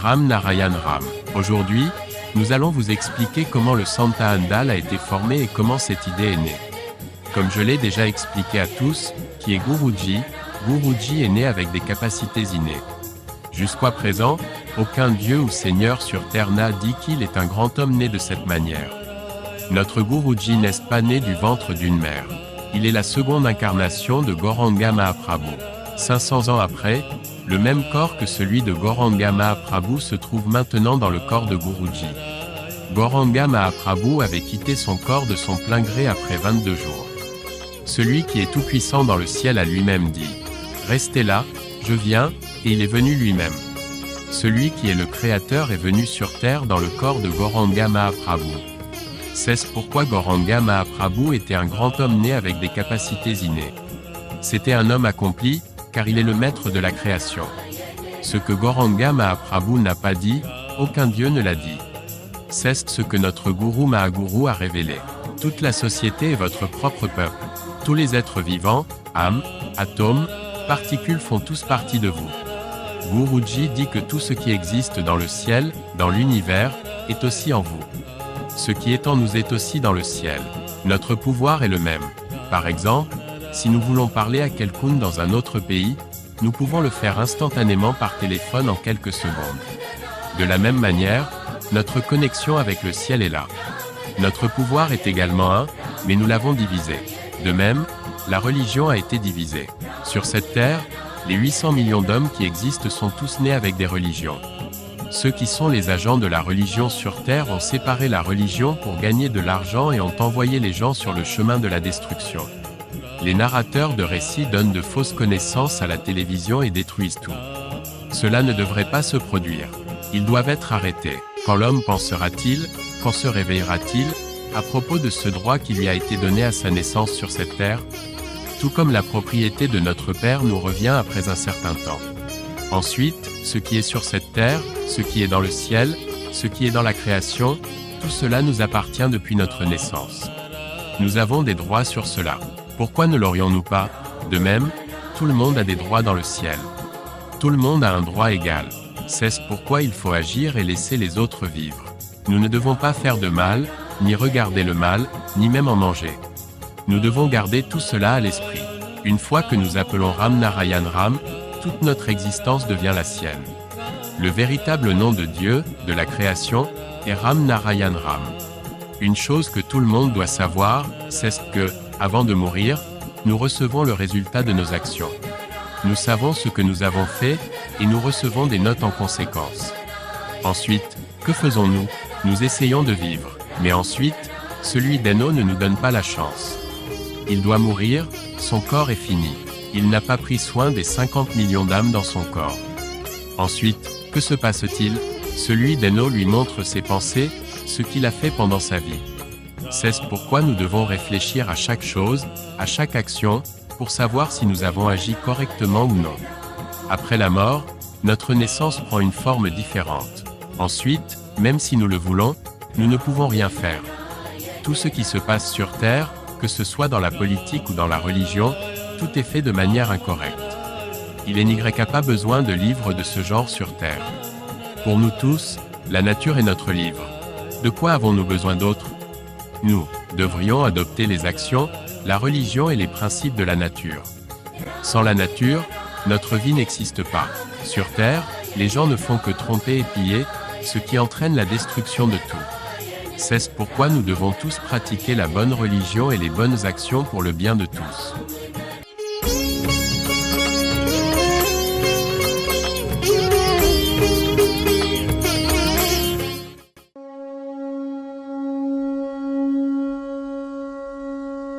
Ram Narayan Ram. Aujourd'hui, nous allons vous expliquer comment le Santahandal a été formé et comment cette idée est née. Comme je l'ai déjà expliqué à tous, qui est Guruji, Guruji est né avec des capacités innées. Jusqu'à présent, aucun dieu ou seigneur sur terre n'a dit qu'il est un grand homme né de cette manière. Notre Guruji n'est pas né du ventre d'une mère. Il est la seconde incarnation de Gauranga Mahaprabhu. 500 ans après, le même corps que celui de Gauranga Mahaprabhu se trouve maintenant dans le corps de Guruji. Gauranga Mahaprabhu avait quitté son corps de son plein gré après 22 jours. Celui qui est tout-puissant dans le ciel a lui-même dit « Restez là, je viens », et il est venu lui-même. Celui qui est le Créateur est venu sur terre dans le corps de Gauranga Mahaprabhu. C'est pourquoi Gauranga Mahaprabhu était un grand homme né avec des capacités innées. C'était un homme accompli, car il est le maître de la création. Ce que Gauranga Mahaprabhu n'a pas dit, aucun dieu ne l'a dit. C'est ce que notre Guru Mahaguru a révélé. Toute la société est votre propre peuple. Tous les êtres vivants, âmes, atomes, particules font tous partie de vous. Guruji dit que tout ce qui existe dans le ciel, dans l'univers, est aussi en vous. Ce qui est en nous est aussi dans le ciel. Notre pouvoir est le même. Par exemple, si nous voulons parler à quelqu'un dans un autre pays, nous pouvons le faire instantanément par téléphone en quelques secondes. De la même manière, notre connexion avec le ciel est là. Notre pouvoir est également un, mais nous l'avons divisé. De même, la religion a été divisée. Sur cette terre, les 800 millions d'hommes qui existent sont tous nés avec des religions. Ceux qui sont les agents de la religion sur terre ont séparé la religion pour gagner de l'argent et ont envoyé les gens sur le chemin de la destruction. Les narrateurs de récits donnent de fausses connaissances à la télévision et détruisent tout. Cela ne devrait pas se produire. Ils doivent être arrêtés. Quand l'homme pensera-t-il, quand se réveillera-t-il, à propos de ce droit qui lui a été donné à sa naissance sur cette terre? Tout comme la propriété de notre Père nous revient après un certain temps. Ensuite, ce qui est sur cette terre, ce qui est dans le ciel, ce qui est dans la création, tout cela nous appartient depuis notre naissance. Nous avons des droits sur cela. Pourquoi ne l'aurions-nous pas? De même, tout le monde a des droits dans le ciel. Tout le monde a un droit égal. C'est pourquoi il faut agir et laisser les autres vivre. Nous ne devons pas faire de mal, ni regarder le mal, ni même en manger. Nous devons garder tout cela à l'esprit. Une fois que nous appelons Ram Narayan Ram, toute notre existence devient la sienne. Le véritable nom de Dieu, de la création, est Ram Narayan Ram. Une chose que tout le monde doit savoir, c'est que, avant de mourir, nous recevons le résultat de nos actions. Nous savons ce que nous avons fait, et nous recevons des notes en conséquence. Ensuite, que faisons-nous? Nous essayons de vivre, mais ensuite, celui d'Eno ne nous donne pas la chance. Il doit mourir, son corps est fini. Il n'a pas pris soin des 50 millions d'âmes dans son corps. Ensuite, que se passe-t-il? Celui d'Eno lui montre ses pensées, ce qu'il a fait pendant sa vie. C'est pourquoi nous devons réfléchir à chaque chose, à chaque action, pour savoir si nous avons agi correctement ou non. Après la mort, notre naissance prend une forme différente. Ensuite, même si nous le voulons, nous ne pouvons rien faire. Tout ce qui se passe sur Terre, que ce soit dans la politique ou dans la religion, tout est fait de manière incorrecte. Il n'y a pas besoin de livres de ce genre sur Terre. Pour nous tous, la nature est notre livre. De quoi avons-nous besoin d'autre? Nous devrions adopter les actions, la religion et les principes de la nature. Sans la nature, notre vie n'existe pas. Sur Terre, les gens ne font que tromper et piller, ce qui entraîne la destruction de tout. C'est pourquoi nous devons tous pratiquer la bonne religion et les bonnes actions pour le bien de tous.